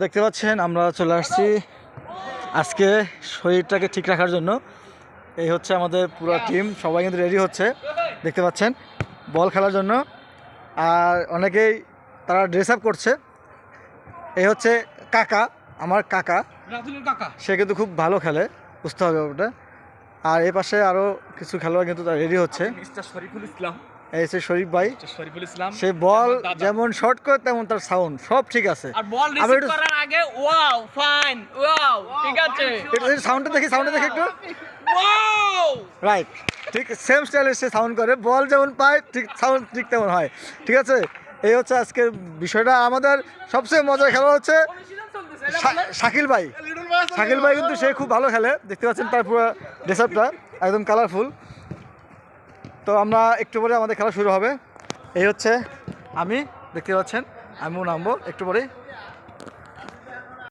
দেখতে পাচ্ছেন আমরা চলে আসছি আজকে শরীরটাকে ঠিক রাখার জন্য। এই হচ্ছে আমাদের পুরো টিম, সবাই কিন্তু রেডি হচ্ছে দেখতে পাচ্ছেন বল খেলার জন্য। আর অনেকেই তারা ড্রেস আপ করছে। এই হচ্ছে কাকা, আমার কাকা, সে কিন্তু খুব ভালো খেলে, বুঝতে হবে ওটা। আর এই পাশে আরও কিছু খেলোয়াড় কিন্তু তারা রেডি হচ্ছে। এই সে শরীফ ভাই, সে বল যেমন শর্ট করে তেমন তার সাউন্ড সব ঠিক আছে। আর বল রিসিভ করার আগে ওয়াও ফাইন ওয়াও ঠিক আছে, এটা সাউন্ডটা দেখি একটু ওয়াও রাইট, ঠিক সেম স্টাইলে সে সাউন্ড করে, বল যেমন পায় ঠিক সাউন্ড ঠিক তেমন হয়, ঠিক আছে। এই হচ্ছে আজকের বিষয়টা। আমাদের সবচেয়ে মজার খেলা হচ্ছে শাকিল ভাই কিন্তু সে খুব ভালো খেলে, দেখতে পাচ্ছেন তার পুরো ড্রেস আপটা একদম কালারফুল। তো আমরা একটু পরে আমাদের খেলা শুরু হবে। এই হচ্ছে আমি, দেখতে পাচ্ছেন আমিও নামবো একটু পরেই।